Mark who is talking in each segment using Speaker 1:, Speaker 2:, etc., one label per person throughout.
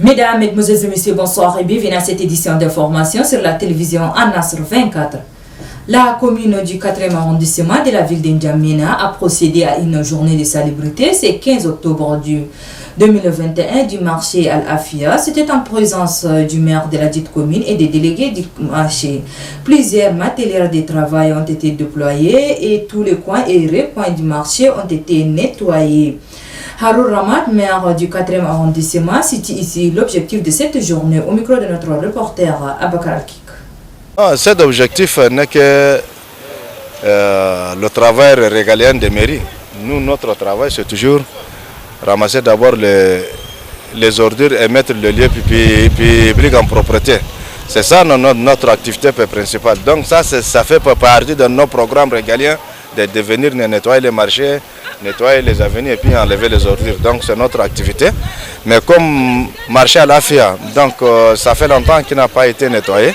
Speaker 1: Mesdames, Mesdemoiselles et Messieurs, bonsoir et bienvenue à cette édition d'information sur la télévision An-Nasr 24. La commune du 4e arrondissement de la ville d'Injamena a procédé à une journée de salubrité ce 15 octobre 2021 du marché Al-Afia. C'était en présence du maire de la dite commune et des délégués du marché. Plusieurs matériels de travail ont été déployés et tous les coins et recoins du marché ont été nettoyés. Harour Ramad, maire du 4e arrondissement, cite ici l'objectif de cette journée au micro de notre reporter Abakar Al-Kik.
Speaker 2: Cet objectif n'est que le travail régalien des mairies. Nous, notre travail, c'est toujours ramasser d'abord les ordures et mettre le lieu public en propreté. C'est ça notre activité principale. Donc ça fait partie de nos programmes régaliens de venir nettoyer les marchés, nettoyer les avenues et puis enlever les ordures. Donc c'est notre activité. Mais comme marché à l'Afia, donc ça fait longtemps qu'il n'a pas été nettoyé.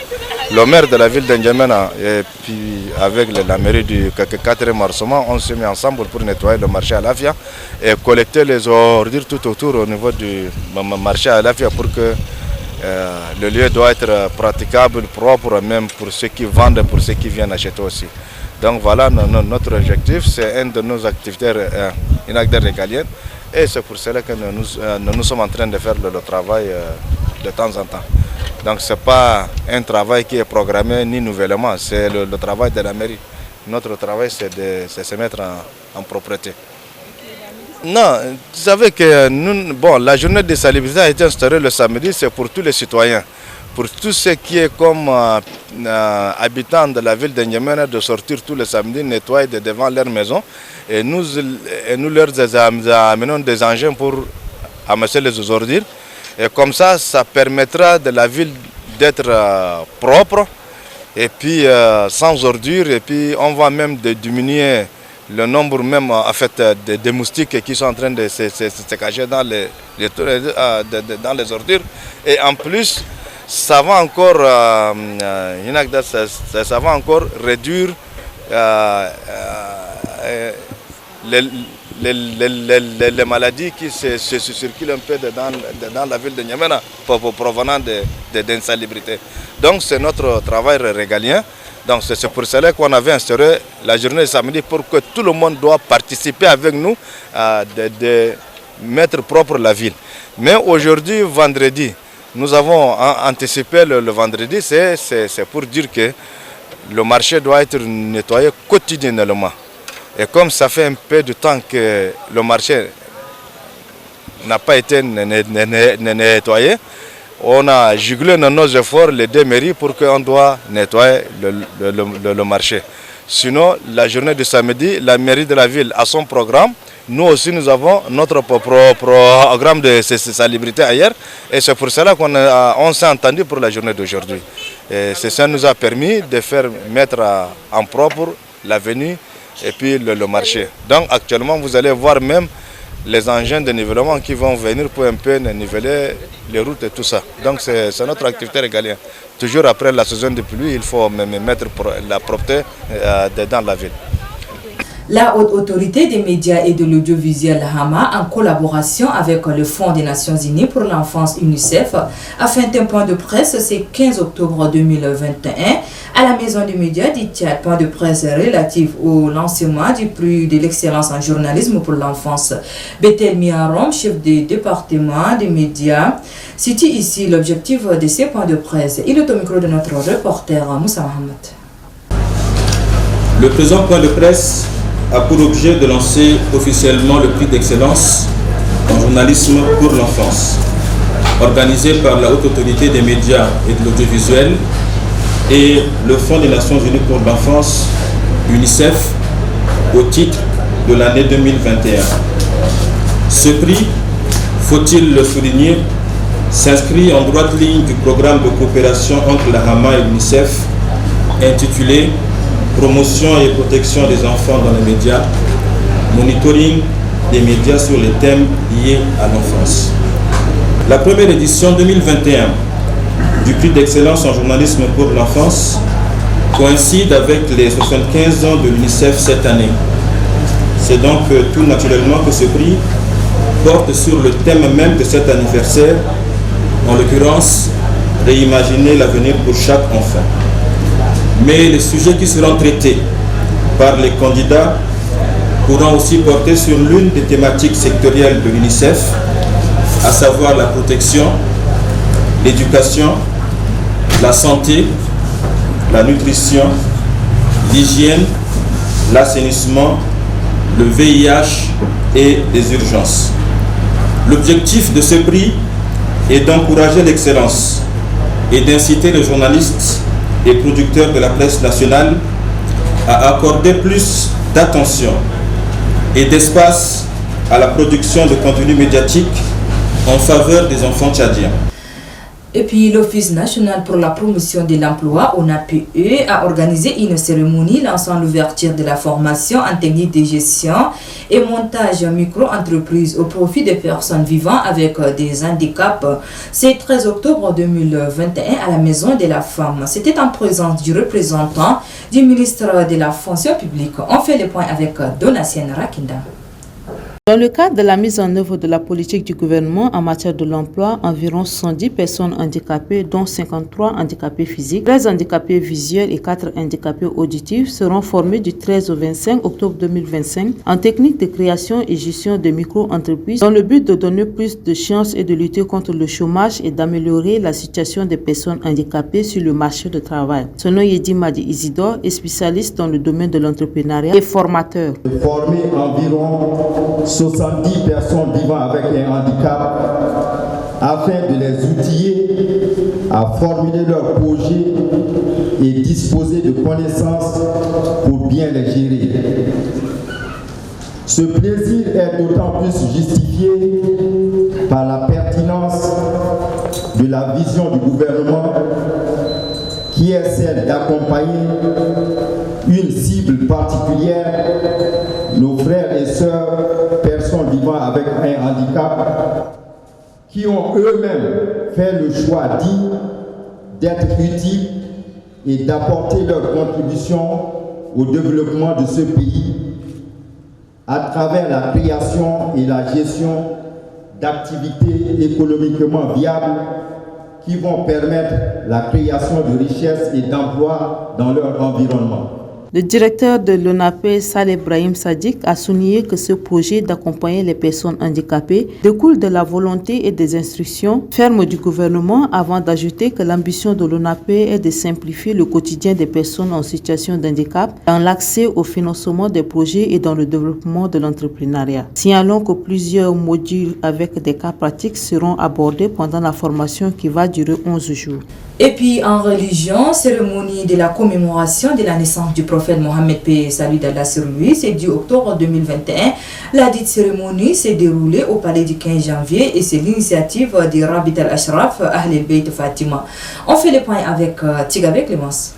Speaker 2: Le maire de la ville d'Injamena et puis avec la mairie du 4e arrondissement, on s'est mis ensemble pour nettoyer le marché à l'Afia et collecter les ordures tout autour au niveau du marché à l'Afia pour que le lieu doit être praticable, propre même pour ceux qui vendent et pour ceux qui viennent acheter aussi. Donc voilà notre objectif, c'est une de nos activités, une activité régalienne et c'est pour cela que nous sommes en train de faire le travail de temps en temps. Donc ce n'est pas un travail qui est programmé ni nouvellement, c'est le travail de la mairie. Notre travail c'est de se mettre en propreté. Non, vous savez que la journée de salubrité a été instaurée le samedi, c'est pour tous les citoyens. Pour tous ceux qui est comme habitants de la ville d'Injamena de sortir tous les samedis, nettoyer devant leur maison. Et nous leur amenons des engins pour amasser les ordures. Et comme ça permettra de la ville d'être propre et puis sans ordures. Et puis on va même diminuer le nombre même en fait de moustiques qui sont en train de se cacher dans les ordures. Et en plus, ça va encore réduire les maladies qui se circulent un peu dans la ville de N'Djamena provenant d'insalubrité. Donc c'est notre travail régalien. Donc c'est pour cela qu'on avait instauré la journée de samedi pour que tout le monde doit participer avec nous de mettre propre la ville. Mais aujourd'hui, vendredi, nous avons anticipé le vendredi, c'est pour dire que le marché doit être nettoyé quotidiennement. Et comme ça fait un peu de temps que le marché n'a pas été nettoyé, on a juglé dans nos efforts les deux mairies pour qu'on doit nettoyer le marché. Sinon, la journée de samedi, la mairie de la ville a son programme. Nous aussi, nous avons notre programme de salubrité ailleurs. Et c'est pour cela qu'on s'est entendu pour la journée d'aujourd'hui. Ça nous a permis de faire mettre en propre l'avenue et puis le marché. Donc actuellement, vous allez voir même les engins de nivellement qui vont venir pour un peu niveler les routes et tout ça. Donc c'est notre activité régalienne. Toujours après la saison de pluie, il faut mettre la propreté dans la ville.
Speaker 1: La Haute Autorité des médias et de l'audiovisuel HAMA, en collaboration avec le Fonds des Nations Unies pour l'enfance UNICEF, a fait un point de presse ce 15 octobre 2021 à la Maison des médias du Tchad. Point de presse relatif au lancement du prix de l'excellence en journalisme pour l'enfance. Bethel Miarom, chef du département des médias, cite ici l'objectif de ces points de presse. Il est au micro de notre reporter Moussa Mohamed.
Speaker 3: Le présent point de presse a pour objet de lancer officiellement le prix d'excellence en journalisme pour l'enfance, organisé par la Haute Autorité des médias et de l'audiovisuel et le Fonds des Nations Unies pour l'enfance, UNICEF, au titre de l'année 2021. Ce prix, faut-il le souligner, s'inscrit en droite ligne du programme de coopération entre la HAMA et l'UNICEF intitulé Promotion et protection des enfants dans les médias, monitoring des médias sur les thèmes liés à l'enfance. La première édition 2021 du prix d'excellence en journalisme pour l'enfance coïncide avec les 75 ans de l'UNICEF cette année. C'est donc tout naturellement que ce prix porte sur le thème même de cet anniversaire, en l'occurrence, réimaginer l'avenir pour chaque enfant. Mais les sujets qui seront traités par les candidats pourront aussi porter sur l'une des thématiques sectorielles de l'UNICEF, à savoir la protection, l'éducation, la santé, la nutrition, l'hygiène, l'assainissement, le VIH et les urgences. L'objectif de ce prix est d'encourager l'excellence et d'inciter les journalistes et producteurs de la presse nationale à accorder plus d'attention et d'espace à la production de contenu médiatique en faveur des enfants tchadiens.
Speaker 1: Et puis l'Office national pour la promotion de l'emploi, ONAPE, a organisé une cérémonie lançant l'ouverture de la formation en technique de gestion et montage micro-entreprise au profit des personnes vivant avec des handicaps. C'est 13 octobre 2021 à la Maison de la Femme. C'était en présence du représentant du ministre de la Fonction publique. On fait le point avec Donatien Rakinda.
Speaker 4: Dans le cadre de la mise en œuvre de la politique du gouvernement en matière de l'emploi, environ 110 personnes handicapées, dont 53 handicapés physiques, 13 handicapés visuels et 4 handicapés auditifs, seront formés du 13 au 25 octobre 2025 en technique de création et gestion de micro-entreprises dans le but de donner plus de chances et de lutter contre le chômage et d'améliorer la situation des personnes handicapées sur le marché du travail. Son nom est Madi Isidore, est spécialiste dans le domaine de l'entrepreneuriat et formateur.
Speaker 5: Former environ 70 personnes vivant avec un handicap afin de les outiller à formuler leurs projets et disposer de connaissances pour bien les gérer. Ce plaisir est d'autant plus justifié par la pertinence de la vision du gouvernement qui est celle d'accompagner une cible particulière, nos frères et sœurs, personnes vivant avec un handicap, qui ont eux-mêmes fait le choix dit d'être utiles et d'apporter leur contribution au développement de ce pays à travers la création et la gestion d'activités économiquement viables qui vont permettre la création de richesses et d'emplois dans leur environnement.
Speaker 4: Le directeur de l'ONAPE, Saleh Brahim Sadik, a souligné que ce projet d'accompagner les personnes handicapées découle de la volonté et des instructions fermes du gouvernement, avant d'ajouter que l'ambition de l'ONAPE est de simplifier le quotidien des personnes en situation d'handicap dans l'accès au financement des projets et dans le développement de l'entrepreneuriat. Signalons que plusieurs modules avec des cas pratiques seront abordés pendant la formation qui va durer 11 jours.
Speaker 1: Et puis en religion, cérémonie de la commémoration de la naissance du prophète Mohammed, paix et salut d'Allah sur lui, c'est du octobre 2021. La dite cérémonie s'est déroulée au palais du 15 janvier et c'est l'initiative de Rabit al-Ashraf Ahl al-Bayt Fatima. On fait le point avec Tigabé Clémence.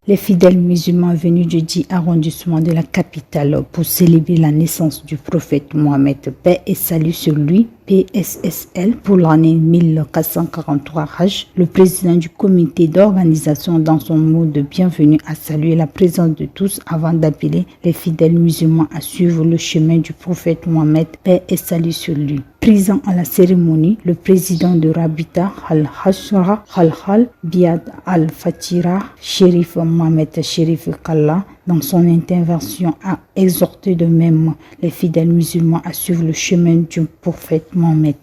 Speaker 6: Les fidèles musulmans venus du 10 arrondissement de la capitale pour célébrer la naissance du prophète Mohammed, paix et salut sur lui, PSSL, pour l'année 1443 Hajj, le président du comité d'organisation dans son mot de bienvenue a salué la présence de tous avant d'appeler les fidèles musulmans à suivre le chemin du prophète Mohammed, paix et salut sur lui. Présent à la cérémonie, le président de Rabita al-Hashra Khalkhal Biad al-Fatira, Shérif Mohamed Shérif Kalla, dans son intervention, a exhorté de même les fidèles musulmans à suivre le chemin du prophète Mohammed.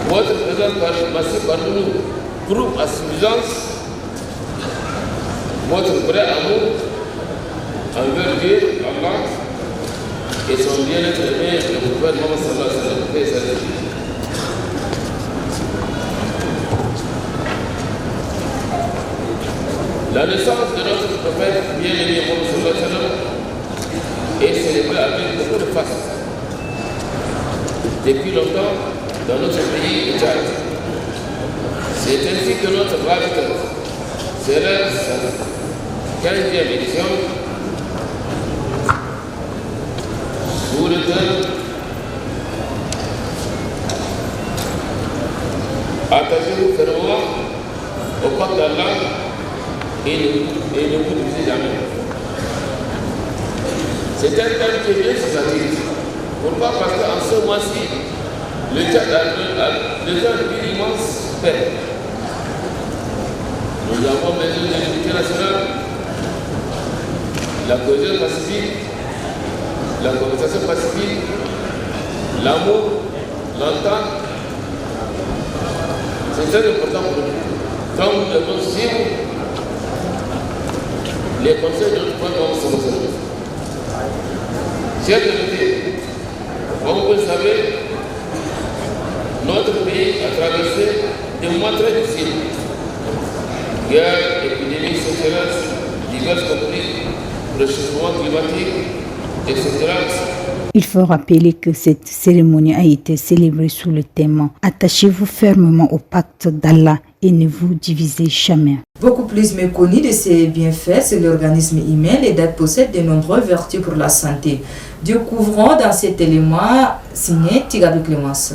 Speaker 7: Votre présence massive parmi nous prouve à suffisance votre vrai amour envers Dieu, Allah, et son bien-être aimé, le prophète Mohammed sallallahu alayhi wa sallam. La naissance de notre prophète bien-aimé Mohammed sallallahu alayhi wa sallam est célébrée avec beaucoup de faces. Depuis longtemps, dans notre pays, le Tchad. C'est ainsi que notre Rabita célèbre sa 15e édition sous le thème attachez-vous fermement au corps d'Allah et ne vous divisez jamais. C'est un thème qui est bien sympathique. Pourquoi? Parce qu'en ce mois-ci, le Tchad a déjà une immense aspects. Nous avons mené l'unité nationale, la cohésion pacifique, la conversation pacifique, l'amour, l'entente. C'est très important pour nous. Quand nous devons suivre les conseils de notre point de vue. Chers invités, comme vous le savez, notre pays a traversé des moments très difficiles. Guerre, épidémie, sécheresse, divers conflits, réchauffement climatique, etc.
Speaker 6: Il faut rappeler que cette cérémonie a été célébrée sous le thème « Attachez-vous fermement au pacte d'Allah et ne vous divisez jamais ».
Speaker 1: Beaucoup plus méconnu de ses bienfaits, c'est l'organisme humain. Les dattes possèdent de nombreuses vertus pour la santé. Découvrons dans cet élément signé Tigabi Clémence.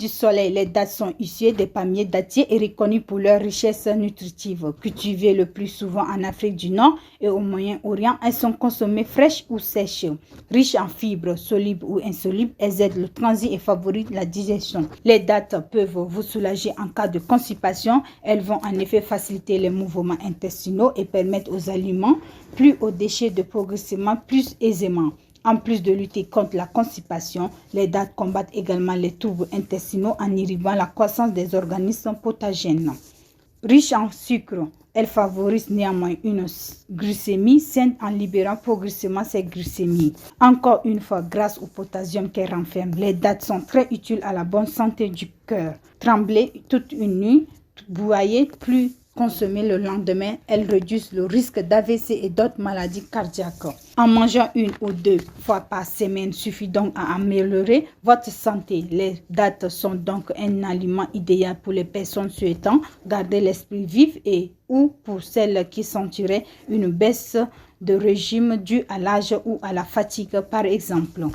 Speaker 6: Du soleil, les dattes sont issues des palmiers dattiers et reconnues pour leur richesse nutritive. Cultivées le plus souvent en Afrique du Nord et au Moyen-Orient, elles sont consommées fraîches ou sèches. Riches en fibres, solubles ou insolubles, elles aident le transit et favorisent la digestion. Les dattes peuvent vous soulager en cas de constipation. Elles vont en effet faciliter les mouvements intestinaux et permettre aux aliments plus aux déchets de progressivement plus aisément. En plus de lutter contre la constipation, les dattes combattent également les troubles intestinaux en inhibant la croissance des organismes pathogènes. Riche en sucre, elles favorisent néanmoins une glycémie saine en libérant progressivement ces glycémies. Encore une fois, grâce au potassium qu'elles renferment, les dattes sont très utiles à la bonne santé du cœur. Trembler toute une nuit, bouailler plus consommées le lendemain, elles réduisent le risque d'AVC et d'autres maladies cardiaques. En mangeant une ou deux fois par semaine suffit donc à améliorer votre santé. Les dattes sont donc un aliment idéal pour les personnes souhaitant garder l'esprit vif et ou pour celles qui sentiraient une baisse de régime due à l'âge ou à la fatigue par exemple.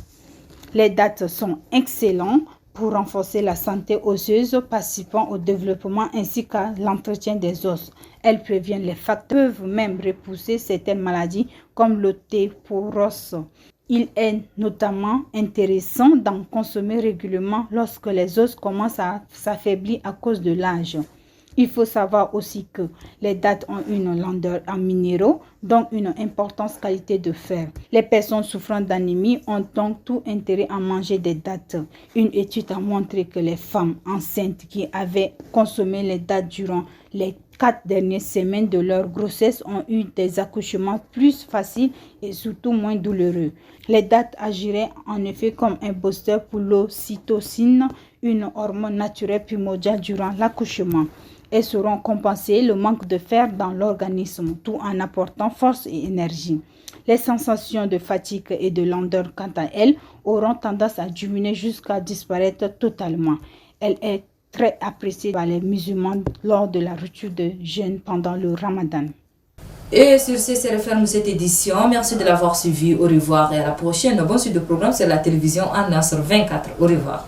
Speaker 6: Les dattes sont excellentes pour renforcer la santé osseuse, participant au développement ainsi qu'à l'entretien des os. Elles préviennent les facteurs, peuvent même repousser certaines maladies comme l'ostéoporose. Il est notamment intéressant d'en consommer régulièrement lorsque les os commencent à s'affaiblir à cause de l'âge. Il faut savoir aussi que les dattes ont une longueur en minéraux, donc une importante qualité de fer. Les personnes souffrant d'anémie ont donc tout intérêt à manger des dattes. Une étude a montré que les femmes enceintes qui avaient consommé les dattes durant les 4 dernières semaines de leur grossesse ont eu des accouchements plus faciles et surtout moins douloureux. Les dattes agiraient en effet comme un booster pour l'ocytocine, une hormone naturelle primordiale durant l'accouchement. Elles sauront compenser le manque de fer dans l'organisme, tout en apportant force et énergie. Les sensations de fatigue et de lenteur, quant à elles, auront tendance à diminuer jusqu'à disparaître totalement. Elle est très appréciée par les musulmans lors de la rupture de jeûne pendant le Ramadan.
Speaker 1: Et sur ce, c'est referme cette édition. Merci de l'avoir suivi. Au revoir et à la prochaine. Bon suite de programme sur la télévision An Nasr 24. Au revoir.